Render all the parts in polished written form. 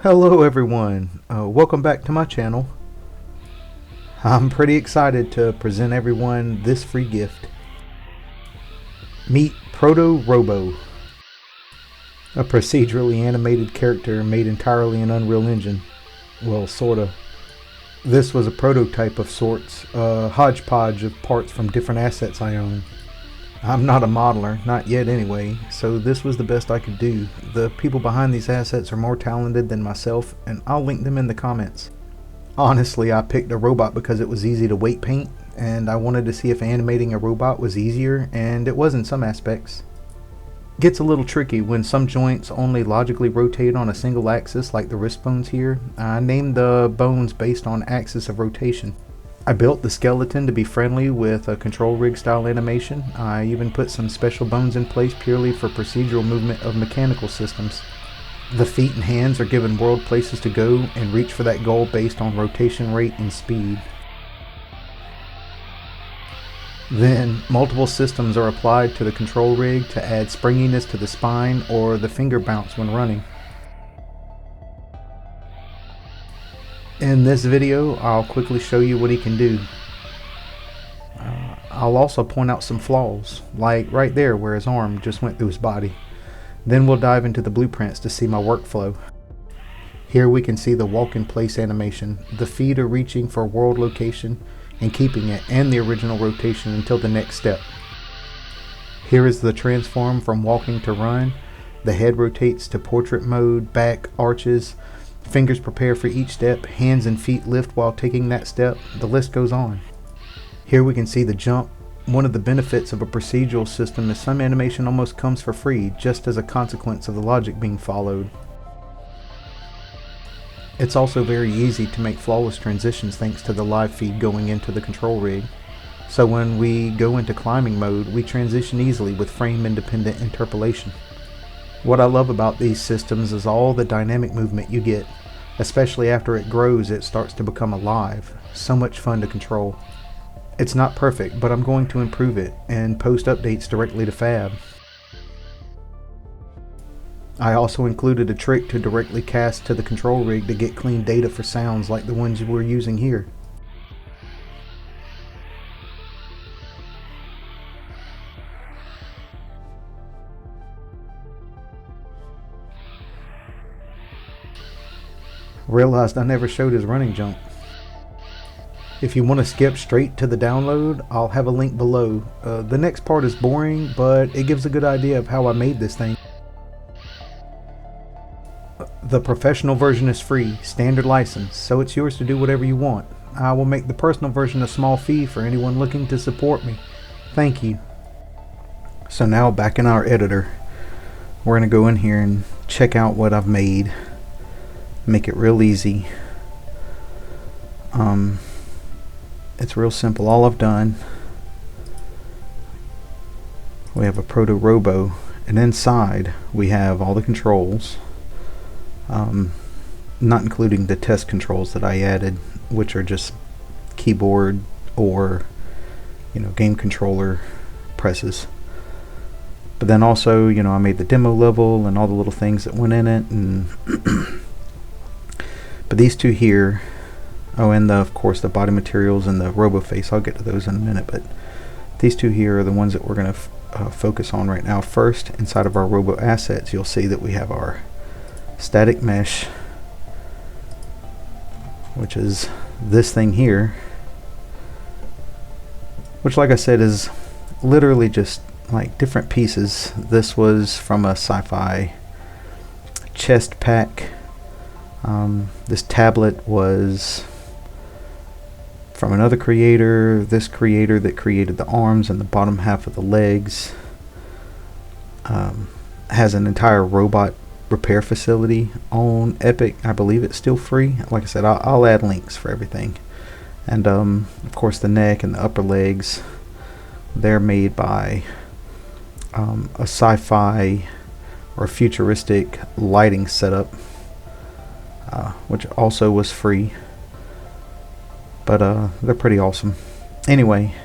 Hello everyone, welcome back to my channel. I'm pretty excited to present everyone this free gift. Meet ProtoRobo, a procedurally animated character made entirely in Unreal Engine. Well, sorta. This was a prototype of sorts, a hodgepodge of parts from different assets I own. I'm not a modeler, not yet anyway, so this was the best I could do. The people behind these assets are more talented than myself, and I'll link them in the comments. Honestly, I picked a robot because it was easy to weight paint, and I wanted to see if animating a robot was easier, and it was in some aspects. It gets a little tricky when some joints only logically rotate on a single axis like the wrist bones here. I named the bones based on axis of rotation. I built the skeleton to be friendly with a control rig style animation. I even put some special bones in place purely for procedural movement of mechanical systems. The feet and hands are given world places to go and reach for that goal based on rotation rate and speed. Then, multiple systems are applied to the control rig to add springiness to the spine or the finger bounce when running. In this video, I'll quickly show you what he can do. I'll also point out some flaws, like right there where his arm just went through his body. Then we'll dive into the blueprints to see my workflow. Here we can see the walk-in-place animation. The feet are reaching for world location and keeping it and the original rotation until the next step. Here is the transform from walking to run. The head rotates to portrait mode, back arches, fingers prepare for each step, hands and feet lift while taking that step. The list goes on. Here we can see the jump. One of the benefits of a procedural system is some animation almost comes for free, just as a consequence of the logic being followed. It's also very easy to make flawless transitions thanks to the live feed going into the control rig. So when we go into climbing mode, we transition easily with frame independent interpolation. What I love about these systems is all the dynamic movement you get. Especially after it grows, it starts to become alive. So much fun to control. It's not perfect, but I'm going to improve it and post updates directly to Fab. I also included a trick to directly cast to the control rig to get clean data for sounds like the ones we're using here. Realized I never showed his running jump. If you want to skip straight to the download, I'll have a link below. The next part is boring, but it gives a good idea of how I made this thing. The professional version is free, standard license, so it's yours to do whatever you want. I will make the personal version a small fee for anyone looking to support me. Thank you. So now back in our editor, we're going to go in here and check out what I've made. Make it real easy. It's real simple. All I've done, we have a ProtoRobo, and inside we have all the controls, not including the test controls that I added, which are just keyboard or game controller presses. But then also I made the demo level and all the little things that went in it, and but these two here, and of course the body materials and the robo face, I'll get to those in a minute, but these two here are the ones that we're going to focus on right now. First, inside of our robo assets, you'll see that we have our static mesh, which is this thing here, which, like I said, is literally just like different pieces. This was from a sci-fi chest pack. This tablet was from another creator. This creator that created the arms and the bottom half of the legs has an entire robot repair facility on Epic. I believe it's still free. Like I said, I'll add links for everything. And of course the neck and the upper legs, they're made by a sci-fi or futuristic lighting setup which also was free. But they're pretty awesome. Anyway,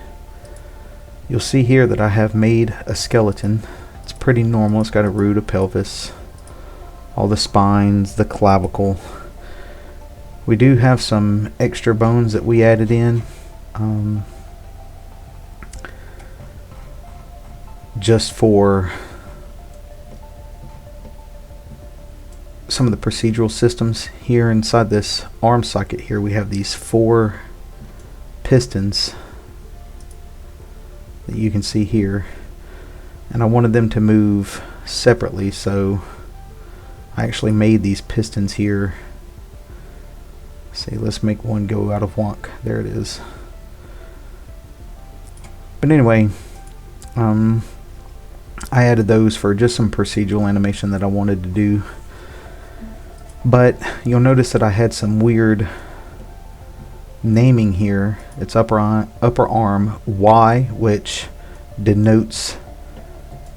you'll see here that I have made a skeleton. It's pretty normal. It's got a root, a pelvis, all the spines, the clavicle. We do have some extra bones that we added in, just for some of the procedural systems. Here inside this arm socket here, we have these 4 pistons that you can see here, and I wanted them to move separately, so I actually made these pistons here. See, let's make one go out of wonk. There it is. But anyway, I added those for just some procedural animation that I wanted to do. But you'll notice that I had some weird naming here. It's upper arm Y, which denotes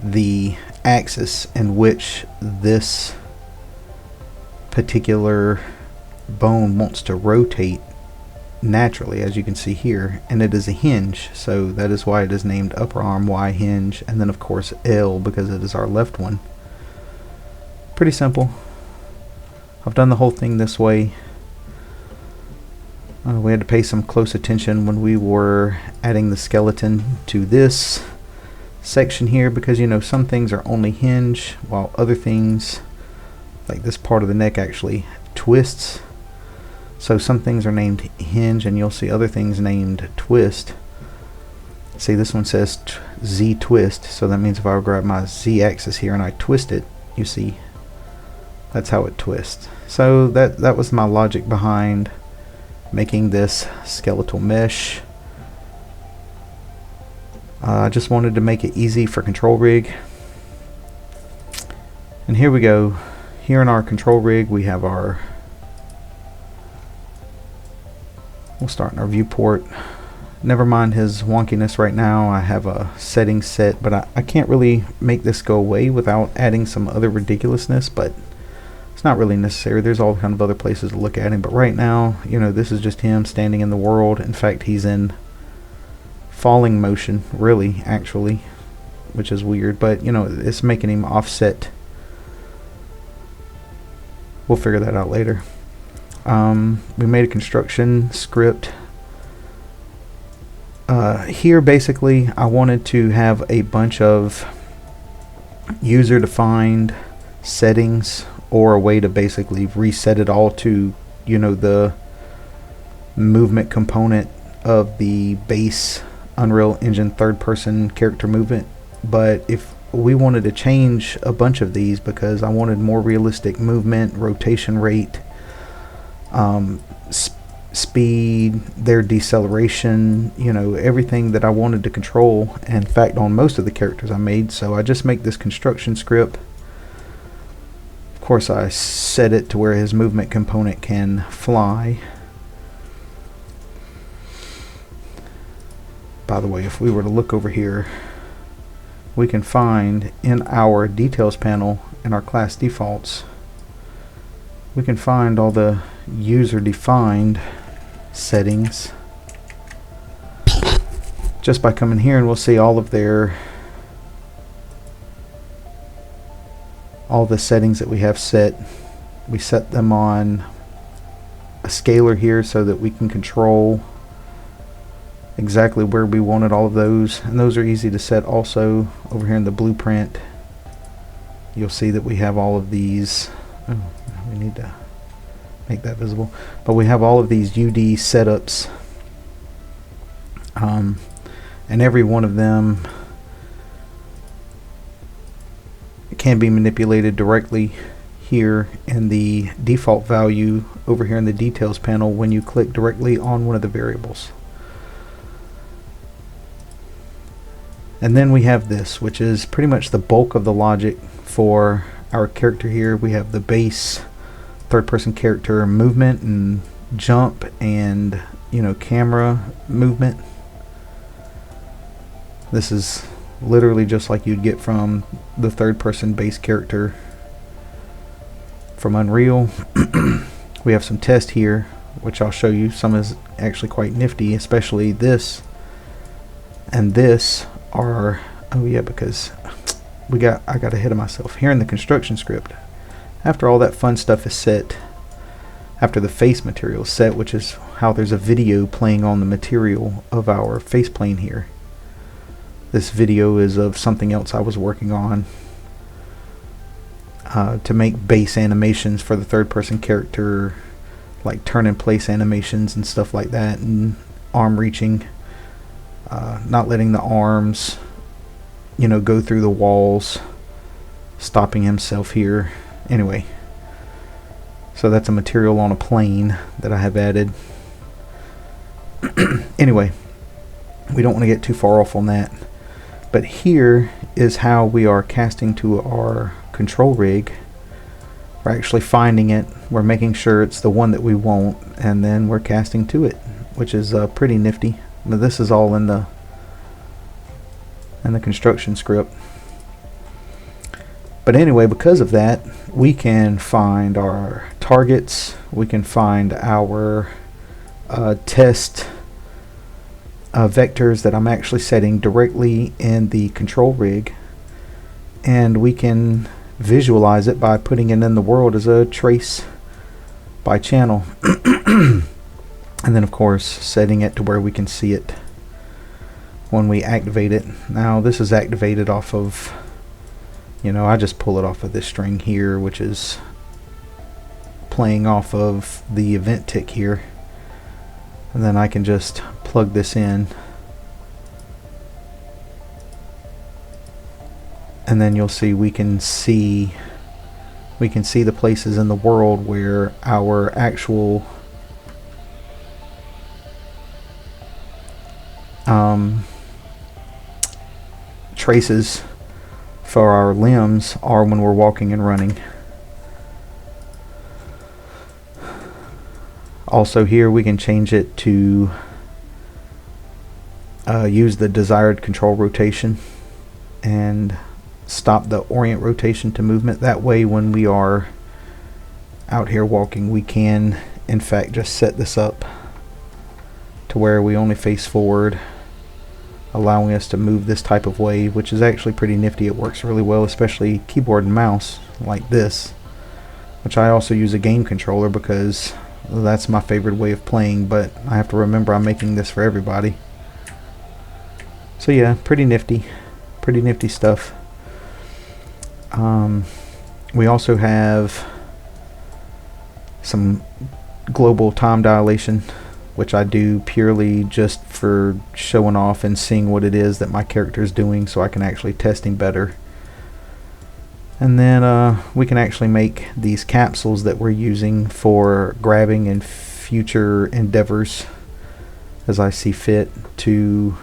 the axis in which this particular bone wants to rotate naturally, as you can see here, and it is a hinge, so that is why it is named upper arm Y hinge. And then of course L, because it is our left one. Pretty simple. I've done the whole thing this way. We had to pay some close attention when we were adding the skeleton to this section here, because you know, some things are only hinge while other things, like this part of the neck, actually twists. So some things are named hinge and you'll see other things named twist. See, this one says Z twist, so that means if I grab my Z axis here and I twist it, you see, that's how it twists. So that was my logic behind making this skeletal mesh. I just wanted to make it easy for control rig. And here we go. Here in our control rig we have our, we'll start in our viewport. Never mind his wonkiness right now. I have a setting set, but I can't really make this go away without adding some other ridiculousness, but it's not really necessary. There's all kind of other places to look at him, but right now, you know, this is just him standing in the world. In fact, he's in falling motion, really, actually, which is weird, but you know, it's making him offset. We'll figure that out later. We made a construction script. Here basically I wanted to have a bunch of user defined settings, or a way to basically reset it all to, you know, the movement component of the base Unreal Engine third person character movement. But if we wanted to change a bunch of these, because I wanted more realistic movement, rotation rate, speed, their deceleration, you know, everything that I wanted to control. In fact, on most of the characters I made, so I just make this construction script. Of course, I set it to where his movement component can fly. By the way, if we were to look over here, we can find in our details panel, in our class defaults, we can find all the user defined settings just by coming here, and we'll see all of their, all the settings that we have set. We set them on a scaler here so that we can control exactly where we wanted all of those, and those are easy to set also. Over here in the blueprint, you'll see that we have all of these. Oh, we need to make that visible, but we have all of these UD setups, and every one of them can be manipulated directly here in the default value over here in the details panel when you click directly on one of the variables. And then we have this, which is pretty much the bulk of the logic for our character here. We have the base third person character movement and jump and, you know, camera movement. This is literally just like you'd get from the third person base character from Unreal. We have some tests here, which I'll show you. Some is actually quite nifty, especially this and this are, oh yeah, because I got ahead of myself. Here in the construction script, after all that fun stuff is set, after the face material is set, which is how there's a video playing on the material of our faceplane here. This video is of something else I was working on to make base animations for the third person character, like turn in place animations and stuff like that, and arm reaching, not letting the arms, you know, go through the walls, stopping himself here. Anyway, so that's a material on a plane that I have added. Anyway, we don't want to get too far off on that, but here is how we are casting to our control rig. We're actually finding it, we're making sure it's the one that we want, and then we're casting to it, which is pretty nifty. Now this is all in the construction script. But anyway, because of that, we can find our targets, we can find our test vectors that I'm actually setting directly in the control rig, and we can visualize it by putting it in the world as a trace by channel. And then of course setting it to where we can see it when we activate it. Now this is activated off of, you know, I just pull it off of this string here, which is playing off of the event tick here, and then I can just plug this in, and then you'll see we can see the places in the world where our actual traces for our limbs are when we're walking and running. Also here we can change it to use the desired control rotation and stop the orient rotation to movement. That way when we are out here walking, we can in fact just set this up to where we only face forward, allowing us to move this type of way, which is actually pretty nifty. It works really well, especially keyboard and mouse like this, which I also use a game controller because that's my favorite way of playing, but I have to remember I'm making this for everybody. So yeah, pretty nifty stuff. We also have some global time dilation, which I do purely just for showing off and seeing what it is that my character is doing, so I can actually test him better. And then we can actually make these capsules that we're using for grabbing in future endeavors as I see fit, to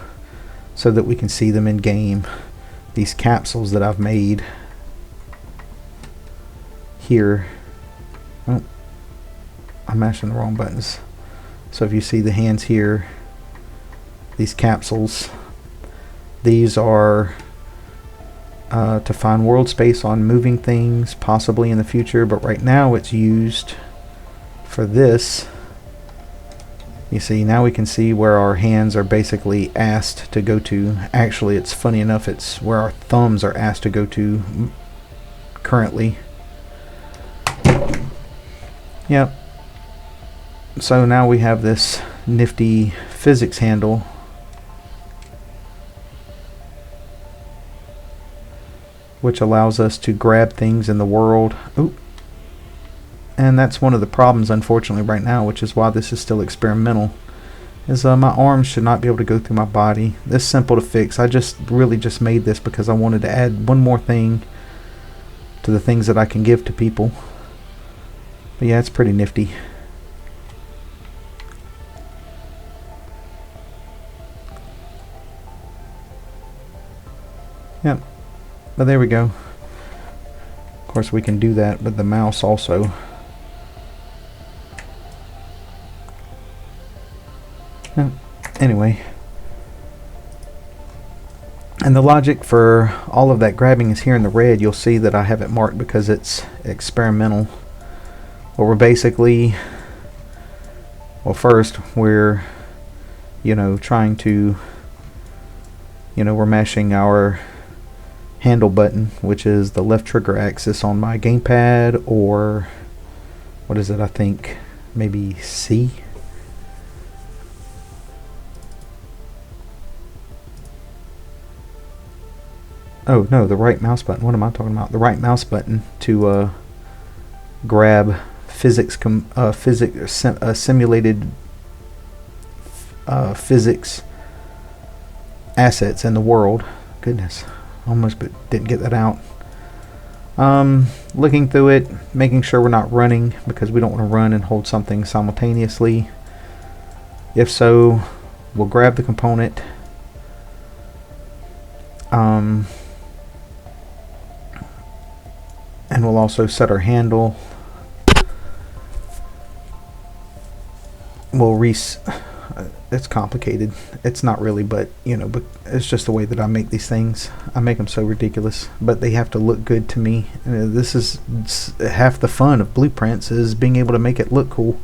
so that we can see them in game. These capsules that I've made here. Oh, I'm mashing the wrong buttons. So if you see the hands here, these capsules, these are to find world space on moving things possibly in the future, but right now it's used for this. You see, now we can see where our hands are basically asked to go to. Actually, it's funny enough, it's where our thumbs are asked to go to currently. Yep. So now we have this nifty physics handle which allows us to grab things in the world. Ooh. And that's one of the problems, unfortunately, right now, which is why this is still experimental, is my arms should not be able to go through my body. This is simple to fix. I really just made this because I wanted to add one more thing to the things that I can give to people. But yeah, it's pretty nifty. Yep. But there we go. Of course, we can do that with the mouse also. Anyway, and the logic for all of that grabbing is here in the red. You'll see that I have it marked because it's experimental. Well, we're basically, well, first we're, trying to, we're mashing our handle button, which is the left trigger axis on my gamepad, or what is it, I think maybe C. Oh no, the right mouse button. What am I talking about? The right mouse button to grab simulated physics assets in the world. Goodness, almost but didn't get that out. Looking through it, making sure we're not running, because we don't want to run and hold something simultaneously. If so, we'll grab the component. And we'll also set our handle. We'll it's complicated. It's not really, but but it's just the way that I make these things. I make them so ridiculous, but they have to look good to me. This is half the fun of blueprints, is being able to make it look cool.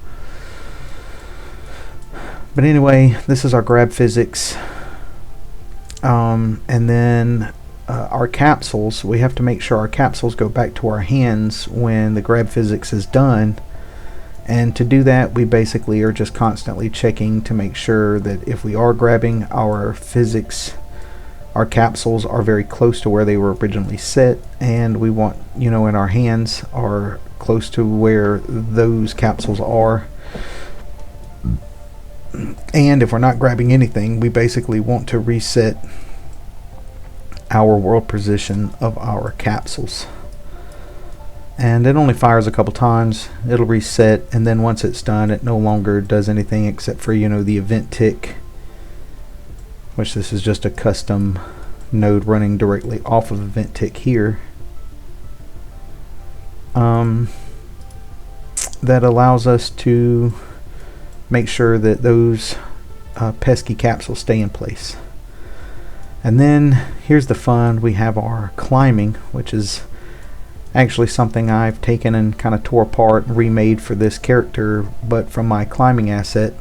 But anyway, this is our grab physics. And then our capsules, we have to make sure our capsules go back to our hands when the grab physics is done. And to do that, we basically are just constantly checking to make sure that if we are grabbing our physics, our capsules are very close to where they were originally set, and we want, in our hands are close to where those capsules are. And if we're not grabbing anything, we basically want to reset our world position of our capsules. And it only fires a couple times. It'll reset, and then once it's done, it no longer does anything except for the event tick, which this is just a custom node running directly off of event tick here. That allows us to make sure that those pesky capsules stay in place. And then here's the fun. We have our climbing, which is actually something I've taken and kind of tore apart and remade for this character, but from my climbing asset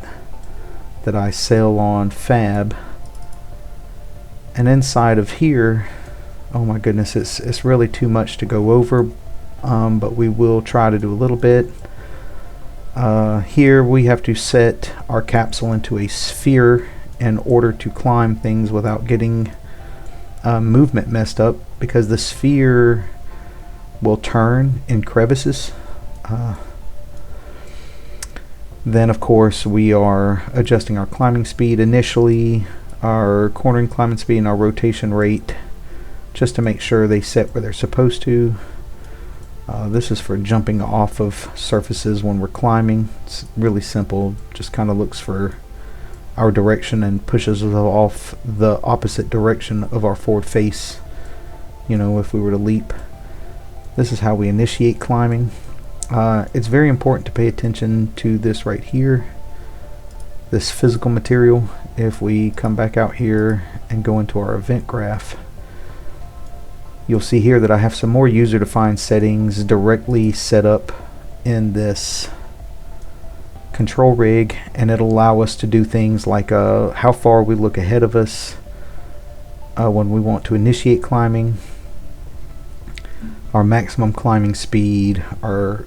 that I sell on Fab. And inside of here, oh my goodness, it's really too much to go over, but we will try to do a little bit. Here we have to set our capsule into a sphere in order to climb things without getting movement messed up, because the sphere will turn in crevices. Then of course we are adjusting our climbing speed initially, our cornering climbing speed, and our rotation rate, just to make sure they set where they're supposed to. This is for jumping off of surfaces when we're climbing. It's really simple, just kind of looks for our direction and pushes us off the opposite direction of our forward face, if we were to leap. This is how we initiate climbing. It's very important to pay attention to this right here, this physical material. If we come back out here and go into our event graph, you'll see here that I have some more user-defined settings directly set up in this control rig, and it'll allow us to do things like how far we look ahead of us when we want to initiate climbing, our maximum climbing speed, our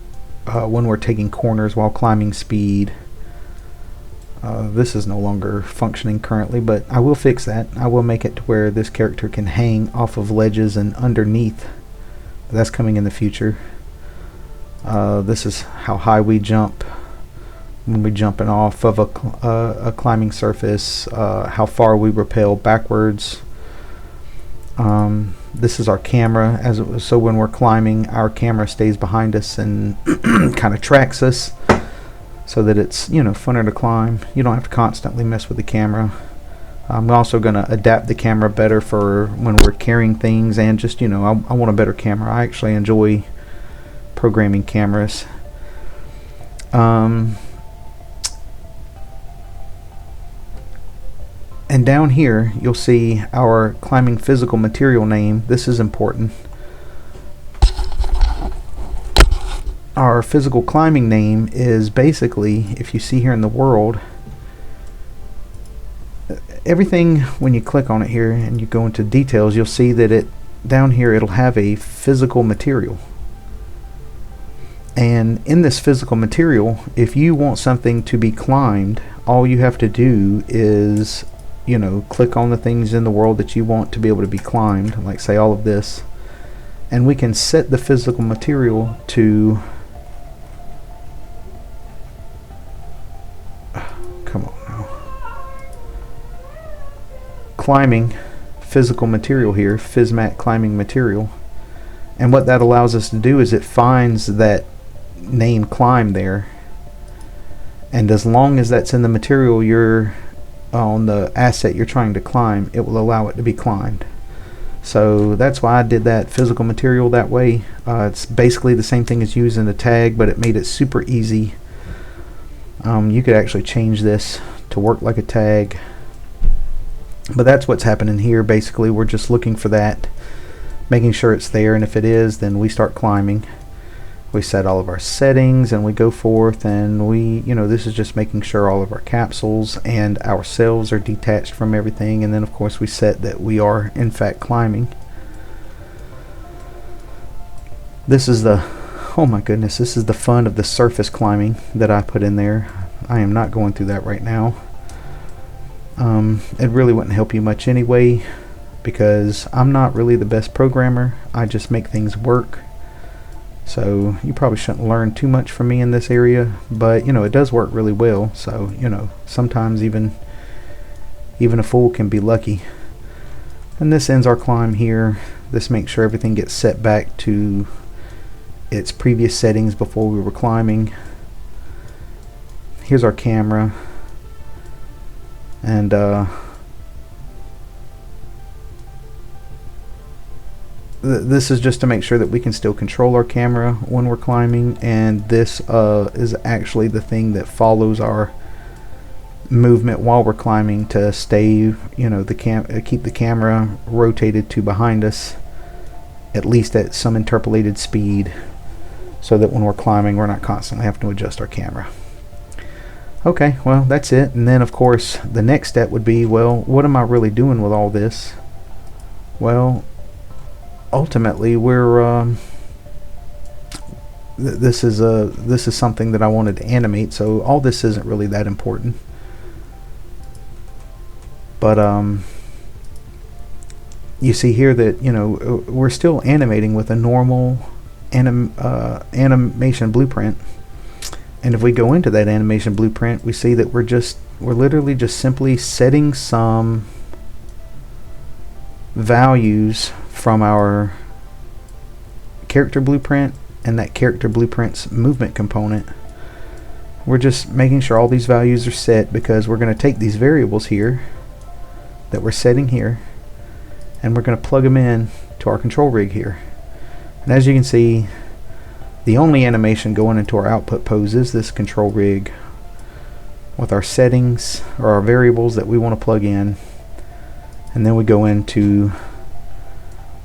when we're taking corners while climbing speed. This is no longer functioning currently, but I will fix that. I will make it to where this character can hang off of ledges and underneath. That's coming in the future. This is how high we jump when we're jumping off of a climbing surface, how far we rappel backwards. This is our camera, so when we're climbing, our camera stays behind us and kind of tracks us, so that it's funner to climb. You don't have to constantly mess with the camera. I'm also going to adapt the camera better for when we're carrying things, and just I want a better camera. I actually enjoy programming cameras. And down here you'll see our climbing physical material name. This is important. our physical climbing name is basically, if you see here in the world, everything, when you click on it here and you go into details, you'll see that it down here it'll have a physical material. And in this physical material, if you want something to be climbed, all you have to do is, you know, click on the things in the world that you want to be able to be climbed, like say all of this, and we can set the physical material to, come on now, climbing physical material here, physmat climbing material. And what that allows us to do is it finds that name climb there, and as long as that's in the material you're on, the asset you're trying to climb, it will allow it to be climbed. So that's why I did that physical material that way. It's basically the same thing as using a tag, but it made it super easy. You could actually change this to work like a tag, but that's what's happening here. Basically we're just looking for that, making sure it's there, and if it is, then we start climbing. We set all of our settings and we go forth, and we, you know, this is just making sure all of our capsules and our cells are detached from everything, and then of course we set that we are in fact climbing. This is the, oh my goodness, this is the fun of the surface climbing that I put in there. I am not going through that right now. It really wouldn't help you much anyway, because I'm not really the best programmer. I just make things work. So you probably shouldn't learn too much from me in this area, but you know, it does work really well. So, you know, sometimes even a fool can be lucky. And this ends our climb here. This makes sure everything gets set back to its previous settings before we were climbing. Here's our camera, and this is just to make sure that we can still control our camera when we're climbing, and this is actually the thing that follows our movement while we're climbing to stay, you know, keep the camera rotated to behind us, at least at some interpolated speed, so that when we're climbing we're not constantly having to adjust our camera. Okay, well that's it. And then of course the next step would be, well, what am I really doing with all this? Well, ultimately we're this is something that I wanted to animate, so all this isn't really that important, but you see here that, you know, we're still animating with a normal animation blueprint. And if we go into that animation blueprint, we see that we're literally just simply setting some values from our character blueprint and that character blueprint's movement component. We're just making sure all these values are set, because we're going to take these variables here that we're setting here, and we're going to plug them in to our control rig here. And as you can see, the only animation going into our output pose is this control rig with our settings or our variables that we want to plug in, and then we go into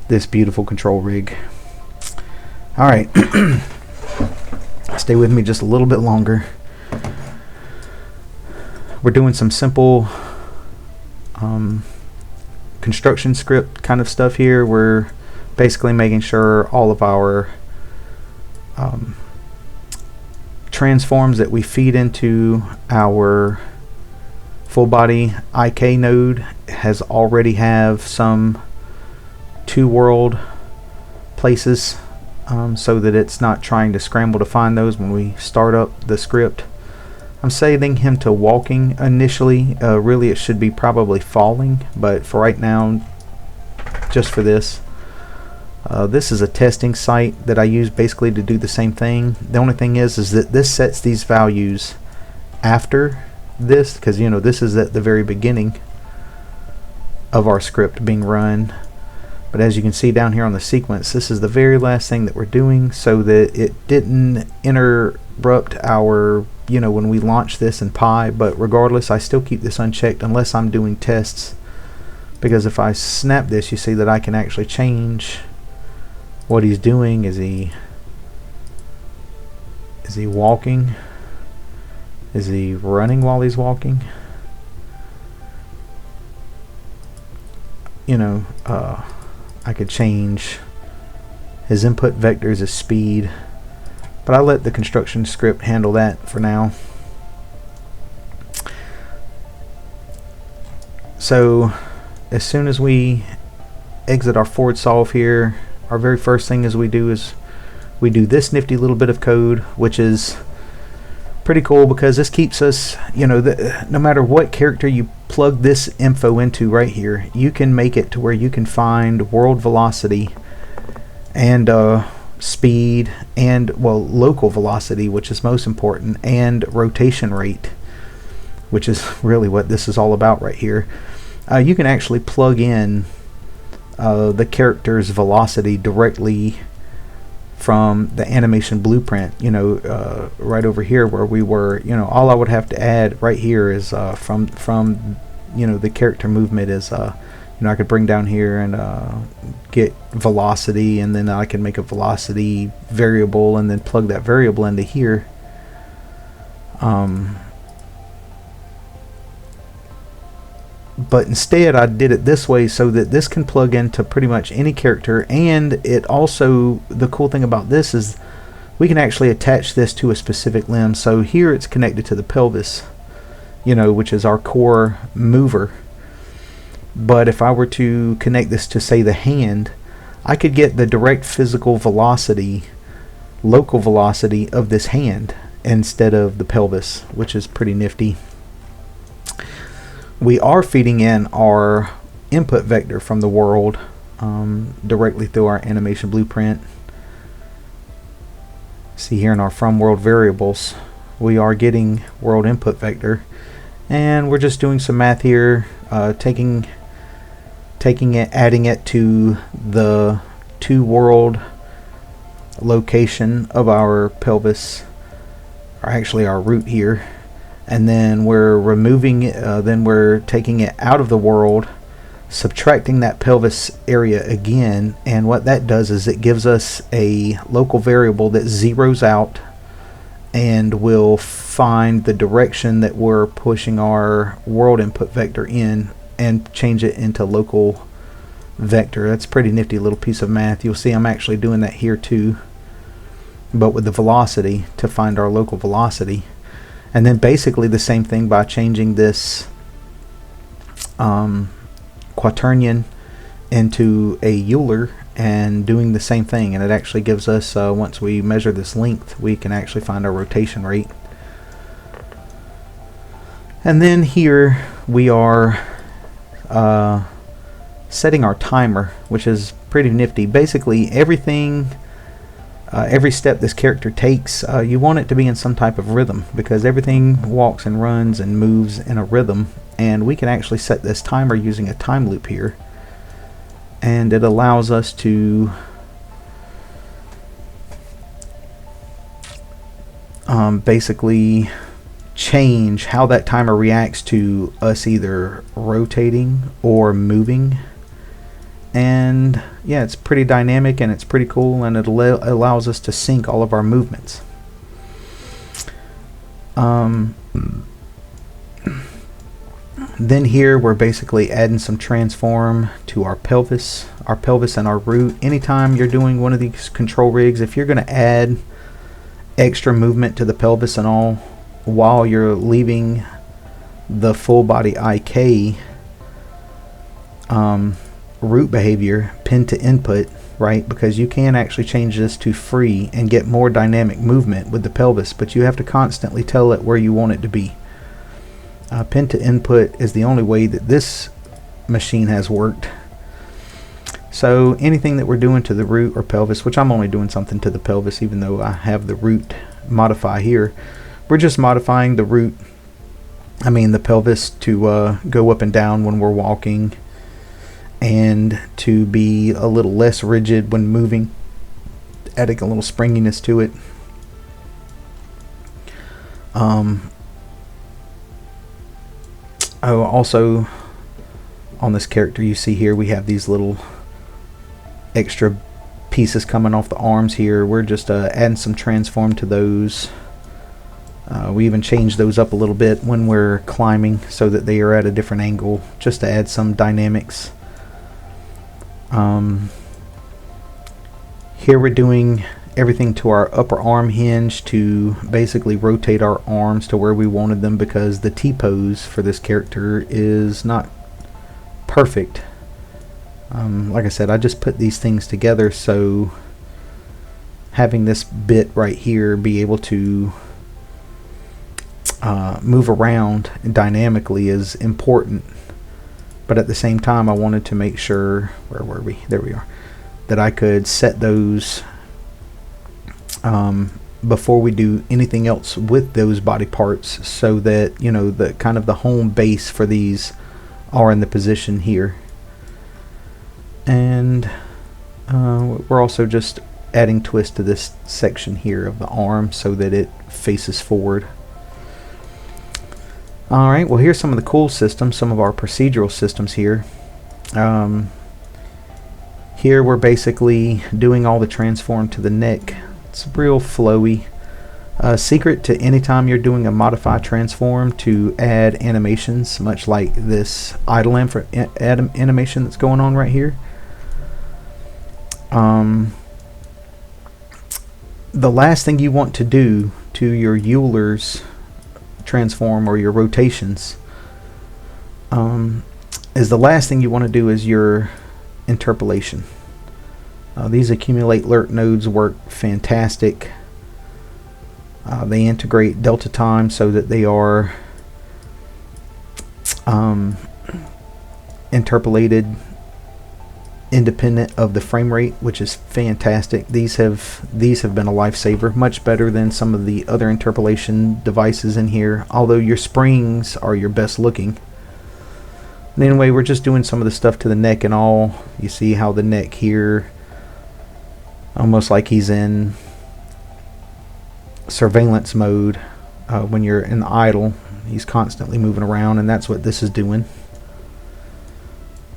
this beautiful control rig. Alright, stay with me just a little bit longer. We're doing some simple construction script kind of stuff here. We're basically making sure all of our transforms that we feed into our full body IK node has already have some two world places, so that it's not trying to scramble to find those when we start up the script. I'm setting him to walking initially. Really it should be probably falling, but for right now, just for this, this is a testing site that I use basically to do the same thing. The only thing is that this sets these values after this, because, you know, this is at the very beginning of our script being run. But as you can see down here on the sequence, this is the very last thing that we're doing, so that it didn't interrupt our, you know, when we launch this in Pi. But regardless, I still keep this unchecked unless I'm doing tests, because if I snap this, you see that I can actually change what he's doing. Is he Is he walking? Is he running while he's walking? You know, I could change his input vectors, his speed, but I let the construction script handle that for now. So as soon as we exit our forward solve here, our very first thing we do this nifty little bit of code, which is pretty cool because this keeps us, you know, no matter what character you plug this info into right here, you can make it to where you can find world velocity and speed and, well, local velocity, which is most important, and rotation rate, which is really what this is all about right here. You can actually plug in the character's velocity directly from the animation blueprint, you know, right over here where we were. You know, all I would have to add right here is from you know, the character movement is, you know, I could bring down here and get velocity, and then I can make a velocity variable and then plug that variable into here. But instead I did it this way so that this can plug into pretty much any character, and it also, the cool thing about this is we can actually attach this to a specific limb. So here it's connected to the pelvis, you know, which is our core mover. But if I were to connect this to, say, the hand, I could get the direct physical velocity, local velocity of this hand instead of the pelvis, which is pretty nifty. We are feeding in our input vector from the world directly through our animation blueprint. See here in our from world variables, we are getting world input vector, and we're just doing some math here, taking it, adding it to the to world location of our pelvis, or actually our root here. And then we're removing it, then we're taking it out of the world, subtracting that pelvis area again, and what that does is it gives us a local variable that zeroes out and will find the direction that we're pushing our world input vector in and change it into local vector. That's a pretty nifty little piece of math. You'll see I'm actually doing that here too, but with the velocity to find our local velocity. And then basically the same thing by changing this quaternion into a Euler and doing the same thing, and it actually gives us, once we measure this length, we can actually find our rotation rate. And then here we are setting our timer, which is pretty nifty. Basically everything, every step this character takes, you want it to be in some type of rhythm, because everything walks and runs and moves in a rhythm, and we can actually set this timer using a time loop here, and it allows us to basically change how that timer reacts to us either rotating or moving. And yeah, it's pretty dynamic and it's pretty cool, and it allows us to sync all of our movements. Then here we're basically adding some transform to our pelvis and our root. Anytime you're doing one of these control rigs, if you're going to add extra movement to the pelvis and all while you're leaving the full body IK root behavior pinned to input, right? Because you can actually change this to free and get more dynamic movement with the pelvis, but you have to constantly tell it where you want it to be. Pin to input is the only way that this machine has worked. So anything that we're doing to the root or pelvis, which I'm only doing something to the pelvis even though I have the root modify here, we're just modifying the root, the pelvis to go up and down when we're walking, and to be a little less rigid when moving, adding a little springiness to it. Also on this character, you see here we have these little extra pieces coming off the arms here. We're just adding some transform to those. We even change those up a little bit when we're climbing so that they are at a different angle, just to add some dynamics. Here we're doing everything to our upper arm hinge to basically rotate our arms to where we wanted them, because the T-pose for this character is not perfect. Like I said, I just put these things together, so having this bit right here be able to move around dynamically is important. But at the same time, I wanted to make sure, where were we? There we are. That I could set those before we do anything else with those body parts, so that, you know, the kind of the home base for these are in the position here. And we're also just adding twist to this section here of the arm so that it faces forward. Alright, well, here's some of the cool systems, some of our procedural systems here. Here we're basically doing all the transform to the neck. It's real flowy. Secret to anytime you're doing a modify transform to add animations, much like this idle animation that's going on right here. The last thing you want to do to your Euler's transform or your rotations is your interpolation. These accumulate lerp nodes work fantastic. They integrate delta time so that they are interpolated independent of the frame rate, which is fantastic. These have been a lifesaver, much better than some of the other interpolation devices in here, although your springs are your best looking. And anyway, we're just doing some of the stuff to the neck and all. You see how the neck here, almost like he's in surveillance mode. When you're in the idle, he's constantly moving around, and that's what this is doing.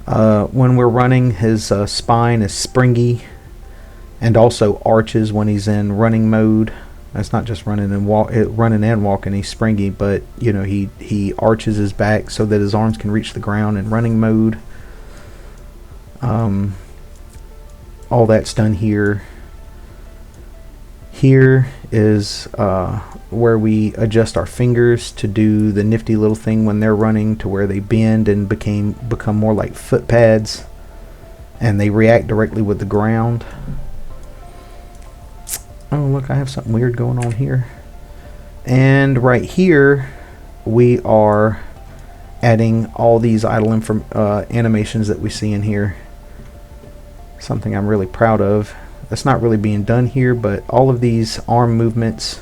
When we're running, his spine is springy and also arches when he's in running mode. That's not just running and walking, he's springy, but you know, he arches his back so that his arms can reach the ground in running mode. All that's done here. Here is where we adjust our fingers to do the nifty little thing when they're running, to where they bend and become more like foot pads, and they react directly with the ground. Oh, look, I have something weird going on here. And right here we are adding all these idle animations that we see in here. Something I'm really proud of. That's not really being done here, but all of these arm movements,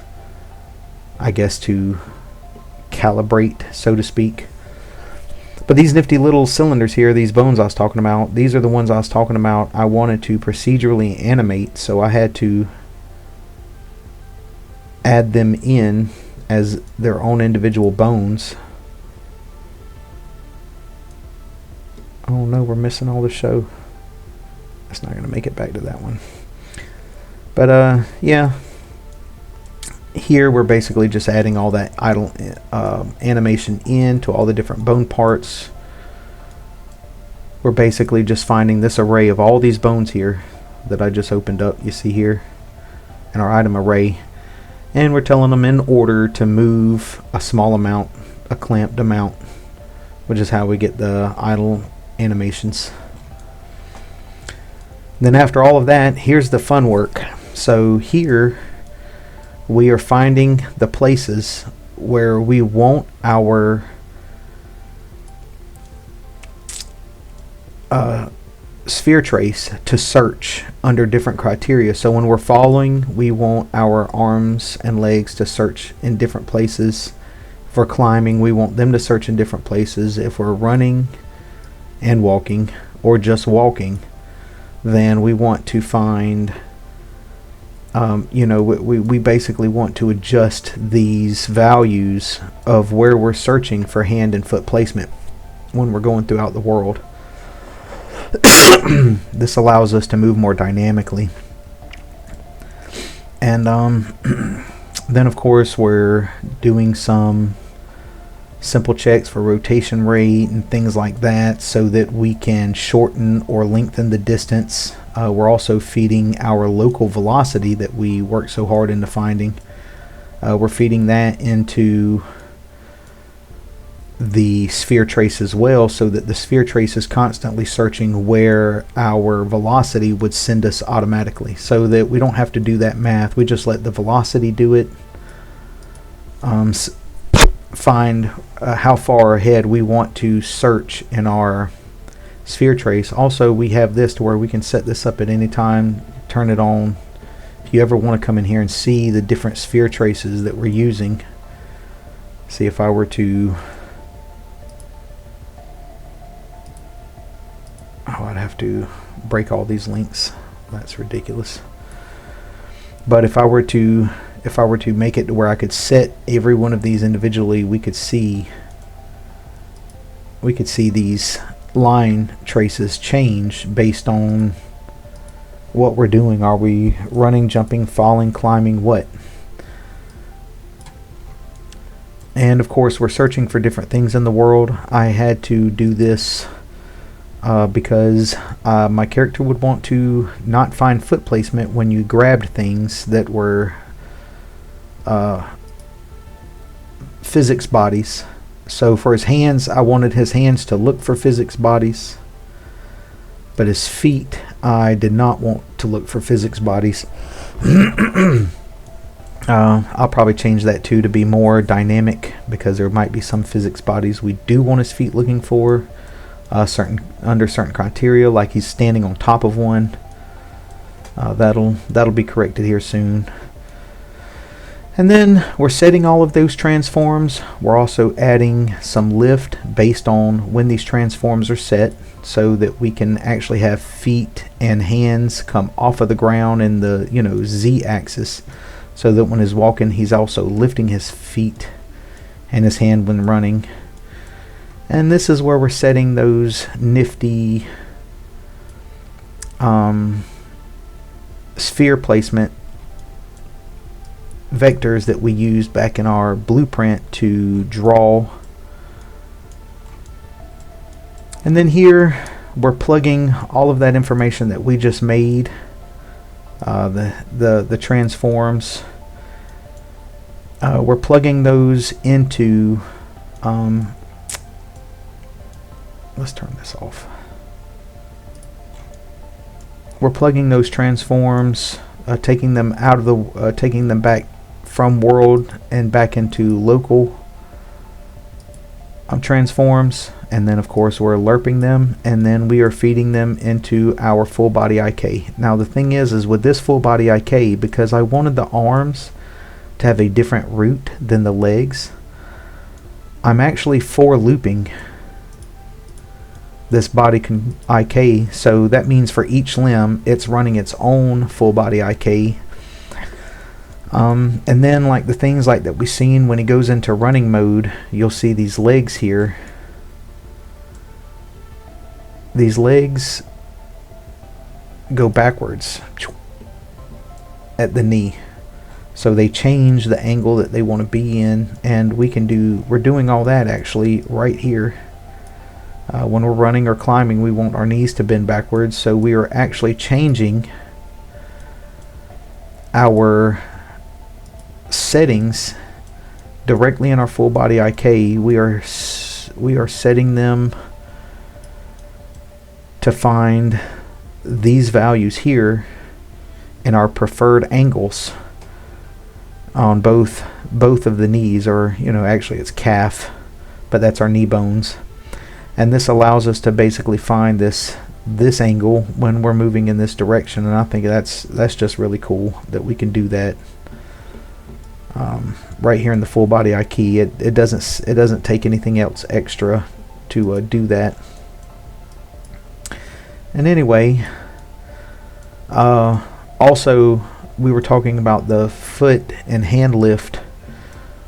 I guess, to calibrate, so to speak. But these nifty little cylinders here, these bones I was talking about, these are the ones I was talking about I wanted to procedurally animate, so I had to add them in as their own individual bones. Oh no, we're missing all the show. That's not going to make it back to that one. But yeah, here we're basically just adding all that idle animation in to all the different bone parts. We're basically just finding this array of all these bones here that I just opened up, you see here, in our item array, and we're telling them in order to move a small amount, a clamped amount, which is how we get the idle animations. Then after all of that, here's the fun work. So here we are finding the places where we want our sphere trace to search under different criteria. So when we're following, we want our arms and legs to search in different places. If we're climbing, we want them to search in different places. If we're running and walking, or just walking, then we want to find, you know, we basically want to adjust these values of where we're searching for hand and foot placement when we're going throughout the world. This allows us to move more dynamically. And then of course we're doing some simple checks for rotation rate and things like that so that we can shorten or lengthen the distance. We're also feeding our local velocity that we work so hard into finding. We're feeding that into the sphere trace as well, so that the sphere trace is constantly searching where our velocity would send us automatically, so that we don't have to do that math. We just let the velocity do it. Find how far ahead we want to search in our sphere trace. Also, we have this to where we can set this up at any time, turn it on. If you ever want to come in here and see the different sphere traces that we're using, see if I were to, oh, I'd have to break all these links. That's ridiculous. But if I were to make it to where I could set every one of these individually, we could see these line traces change based on what we're doing. Are we running, jumping, falling, climbing, what? And of course we're searching for different things in the world. I had to do this because my character would want to not find foot placement when you grabbed things that were physics bodies. So for his hands, I wanted his hands to look for physics bodies, but his feet, I did not want to look for physics bodies. I'll probably change that too to be more dynamic, because there might be some physics bodies we do want his feet looking for, under certain criteria, like he's standing on top of one. That'll be corrected here soon. And then we're setting all of those transforms. We're also adding some lift based on when these transforms are set, so that we can actually have feet and hands come off of the ground in the Z axis, so that when he's walking, he's also lifting his feet and his hand when running. And this is where we're setting those nifty sphere placement vectors that we used back in our blueprint to draw. And then here we're plugging all of that information that we just made, the transforms. We're plugging those into let's turn this off. We're plugging those transforms, taking them out of the taking them back from world and back into local transforms, and then of course we're lerping them, and then we are feeding them into our full body IK. Now the thing is with this full body IK, because I wanted the arms to have a different route than the legs, I'm actually for looping this body IK, so that means for each limb it's running its own full body IK. And then like the things like that we've seen when he goes into running mode, you'll see these legs here. These legs go backwards at the knee, so they change the angle that they want to be in, and we're doing all that actually right here. When we're running or climbing, we want our knees to bend backwards, so we are actually changing our settings directly in our full body IK. We are setting them to find these values here in our preferred angles on both of the knees, or actually it's calf, but that's our knee bones. And this allows us to basically find this angle when we're moving in this direction, and I think that's just really cool that we can do that right here in the full body IK. It doesn't take anything else extra to do that. And anyway, also we were talking about the foot and hand lift.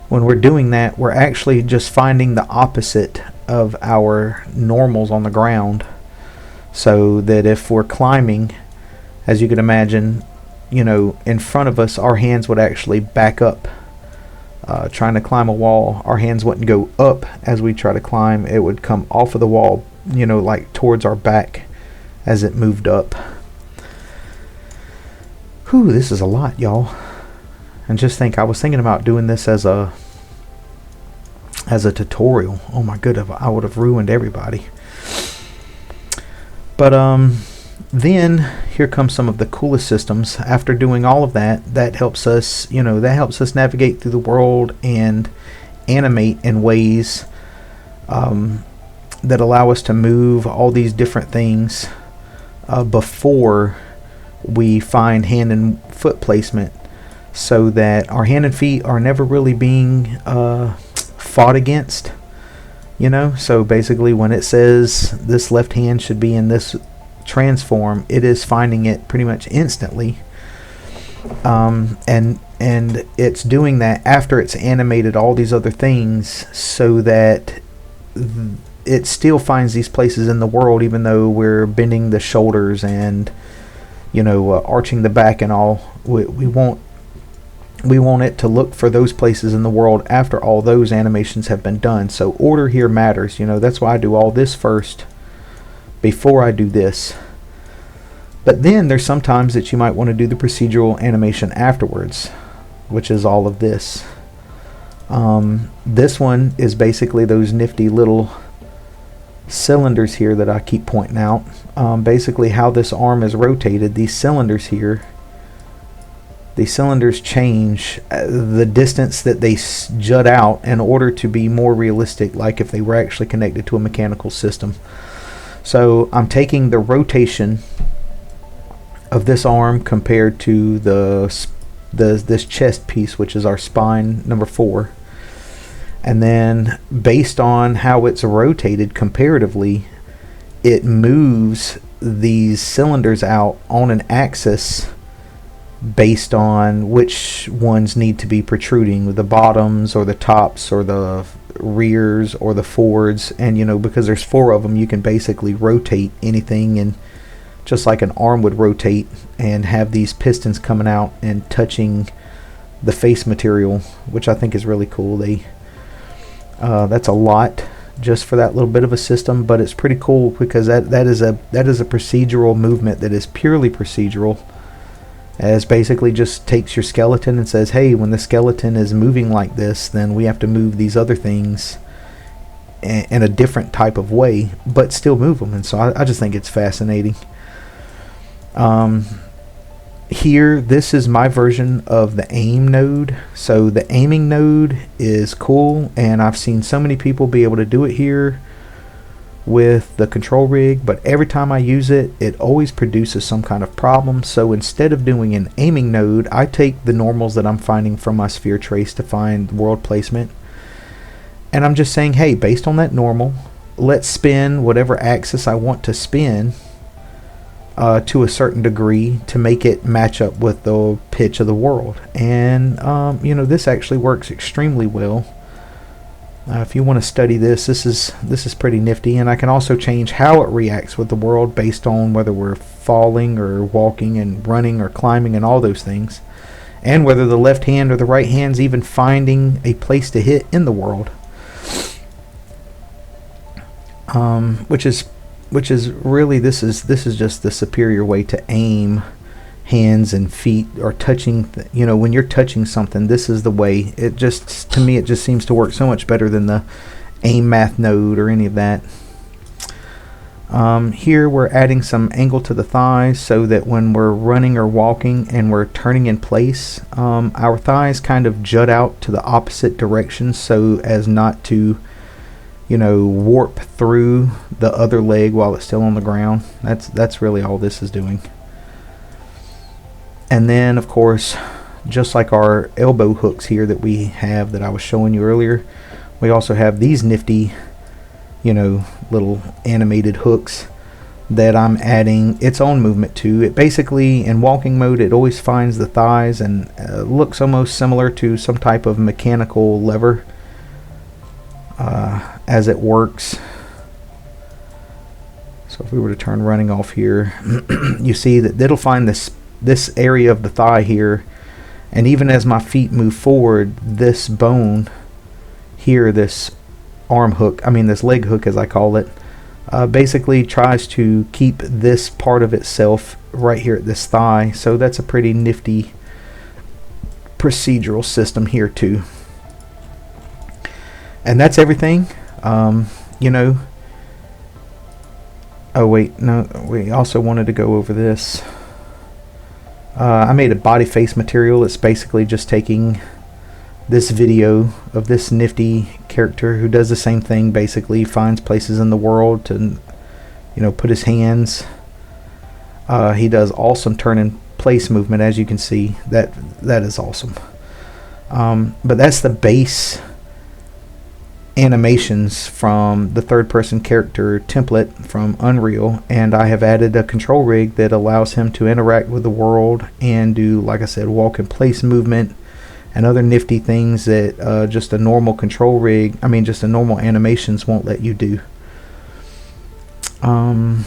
When we're doing that, we're actually just finding the opposite of our normals on the ground. so that if we're climbing, as you can imagine, in front of us, our hands would actually back up. Trying to climb a wall, our hands wouldn't go up as we try to climb. It would come off of the wall, like towards our back as it moved up. Whew, this is a lot, y'all. And just think, I was thinking about doing this as a tutorial. Oh my goodness, I would have ruined everybody. But then here comes some of the coolest systems. After doing all of that helps us, navigate through the world and animate in ways that allow us to move all these different things before we find hand and foot placement, so that our hand and feet are never really being fought against. So basically, when it says this left hand should be in this transform, it is finding it pretty much instantly, and it's doing that after it's animated all these other things, so that it still finds these places in the world, even though we're bending the shoulders and arching the back and all. We want it to look for those places in the world after all those animations have been done. So order here matters. That's why I do all this first before I do this. But then there's sometimes that you might want to do the procedural animation afterwards, which is all of this. This one is basically those nifty little cylinders here that I keep pointing out. Basically how this arm is rotated, these cylinders here, these cylinders change the distance that they jut out in order to be more realistic, like if they were actually connected to a mechanical system. So I'm taking the rotation of this arm compared to this chest piece, which is our spine number 4, and then based on how it's rotated comparatively, it moves these cylinders out on an axis based on which ones need to be protruding, with the bottoms or the tops or the rears or the forwards. And because there's 4 of them, you can basically rotate anything, and just like an arm would rotate, and have these pistons coming out and touching the face material, which I think is really cool. That's a lot just for that little bit of a system, but it's pretty cool because that is a procedural movement that is purely procedural, as basically just takes your skeleton and says, hey, when the skeleton is moving like this, then we have to move these other things in a different type of way, but still move them. And so I just think it's fascinating. Here, this is my version of the aim node. So the aiming node is cool, and I've seen so many people be able to do it here with the control rig, but every time I use it, it always produces some kind of problem. So instead of doing an aiming node, I take the normals that I'm finding from my sphere trace to find world placement, and I'm just saying, hey, based on that normal, let's spin whatever axis I want to spin to a certain degree to make it match up with the pitch of the world. And this actually works extremely well. If you want to study this is pretty nifty, and I can also change how it reacts with the world based on whether we're falling or walking and running or climbing and all those things, and whether the left hand or the right hand's even finding a place to hit in the world, which is really, this is just the superior way to aim hands and feet, or touching when you're touching something. This is the way. It just, to me, it just seems to work so much better than the aim math node or any of that. Here we're adding some angle to the thighs, so that when we're running or walking and we're turning in place, our thighs kind of jut out to the opposite direction, so as not to warp through the other leg while it's still on the ground. That's really all this is doing. And then, of course, just like our elbow hooks here that we have, that I was showing you earlier, we also have these nifty, little animated hooks that I'm adding its own movement to. It basically, in walking mode, it always finds the thighs and looks almost similar to some type of mechanical lever as it works. So if we were to turn running off here, you see that it'll find this area of the thigh here, and even as my feet move forward, this bone here, this arm hook, this leg hook as I call it, basically tries to keep this part of itself right here at this thigh. So that's a pretty nifty procedural system here too. And that's everything. You know, oh wait, no, we also wanted to go over this. I made a body face material. It's basically just taking this video of this nifty character who does the same thing, basically finds places in the world to, you know, put his hands. He does awesome turn in place movement, as you can see. That is awesome. But that's the base animations from the third person character template from Unreal, and I have added a control rig that allows him to interact with the world and do, like I said, walk in place movement and other nifty things that just a normal control rig, just a normal animations won't let you do. And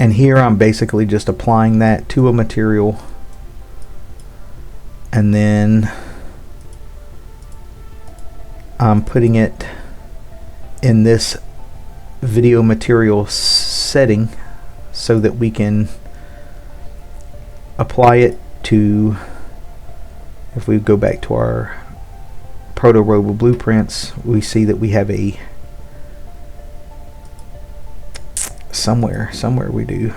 here I'm basically just applying that to a material, and then I'm putting it in this video material setting so that we can apply it to, if we go back to our ProtoRobo blueprints, we see that we have a somewhere we do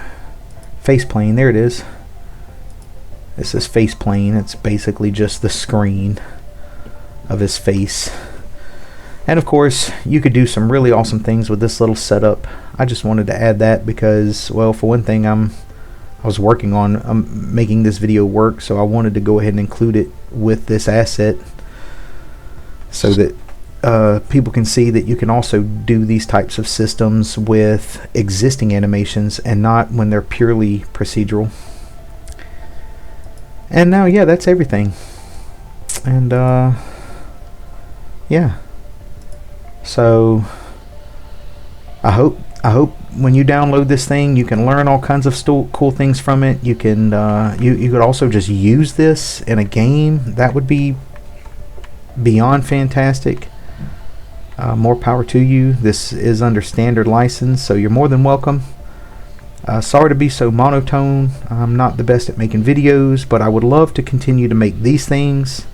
face plane. There it is. This is face plane. It's basically just the screen of his face. And of course, you could do some really awesome things with this little setup. I just wanted to add that because, well, for one thing, I was working on making this video work, so I wanted to go ahead and include it with this asset so that people can see that you can also do these types of systems with existing animations and not when they're purely procedural. And now, yeah, that's everything. And yeah. So I hope when you download this thing, you can learn all kinds of cool things from it. You can you could also just use this in a game. That would be beyond fantastic. More power to you. This is under standard license, so you're more than welcome. Sorry to be so monotone. I'm not the best at making videos, but I would love to continue to make these things.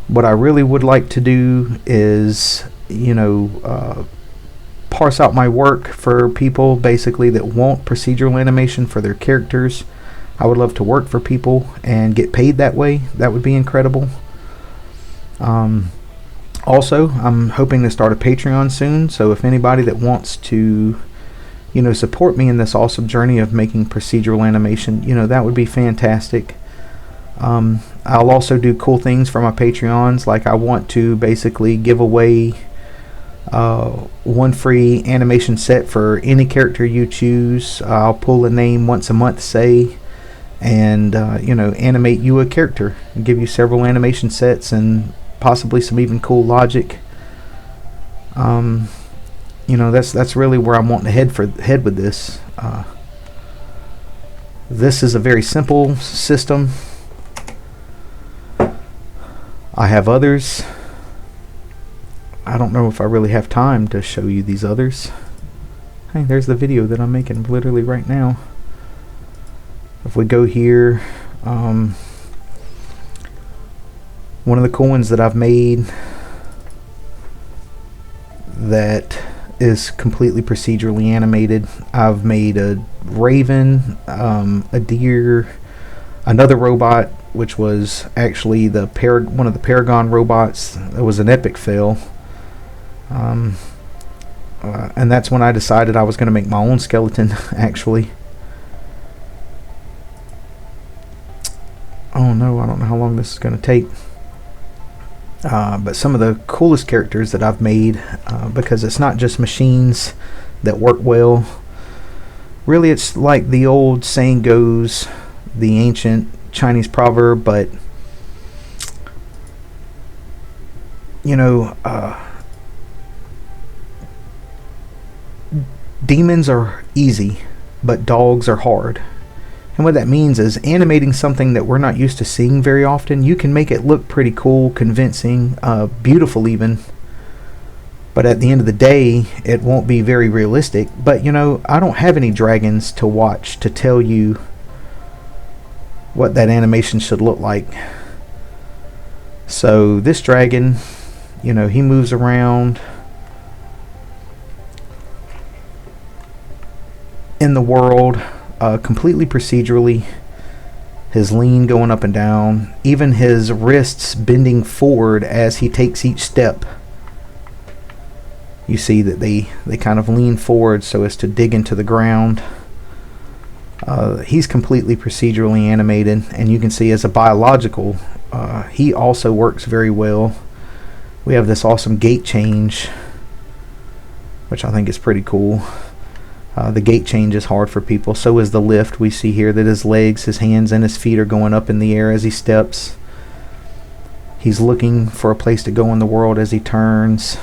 What I really would like to do is, you know, parse out my work for people basically that want procedural animation for their characters. I would love to work for people and get paid that way. That would be incredible. Also, I'm hoping to start a Patreon soon, so if anybody that wants to, you know, support me in this awesome journey of making procedural animation, you know, that would be fantastic. I'll also do cool things for my Patreons, like I want to basically give away one free animation set for any character you choose. I'll pull a name once a month, say, and you know, animate you a character and give you several animation sets and possibly some even cool logic. You know, that's really where I'm wanting to head with this. This is a very simple system. I have others. I don't know if I really have time to show you these others. Hey, there's the video that I'm making literally right now. If we go here, one of the cool ones that I've made that is completely procedurally animated, I've made a raven, a deer, another robot, which was actually one of the Paragon robots. It was an epic fail. And that's when I decided I was going to make my own skeleton, actually. Oh no, I don't know how long this is going to take. But some of the coolest characters that I've made, because it's not just machines that work well. Really, it's like the old saying goes, the ancient Chinese proverb, but you know, demons are easy, but dogs are hard. And what that means is animating something that we're not used to seeing very often, you can make it look pretty cool, convincing, beautiful even. But at the end of the day, it won't be very realistic. But you know, I don't have any dragons to watch to tell you what that animation should look like. So this dragon, you know, he moves around in the world completely procedurally. His lean going up and down, even his wrists bending forward as he takes each step. You see that they kind of lean forward so as to dig into the ground. He's completely procedurally animated, and you can see as a biological, he also works very well. We have this awesome gait change, which I think is pretty cool. The gait change is hard for people. So is the lift. We see here that his legs, his hands, and his feet are going up in the air as he steps. He's looking for a place to go in the world as he turns.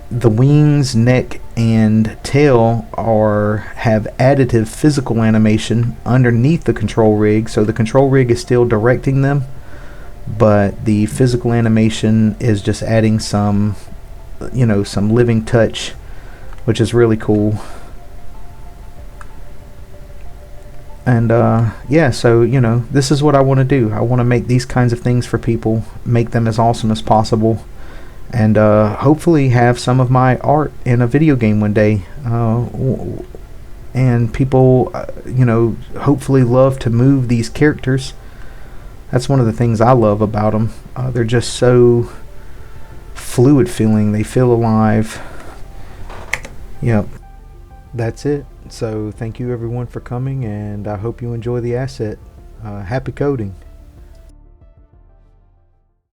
The wings, neck, and tail have additive physical animation underneath the control rig. So the control rig is still directing them, but the physical animation is just adding some, you know, some living touch, which is really cool. And yeah, so you know, this is what I want to do. I want to make these kinds of things for people, make them as awesome as possible, and hopefully have some of my art in a video game one day. And people, you know, hopefully love to move these characters. That's one of the things I love about them. They're just so fluid feeling. They feel alive. Yep, that's it. So thank you everyone for coming, and I hope you enjoy the asset. Happy coding.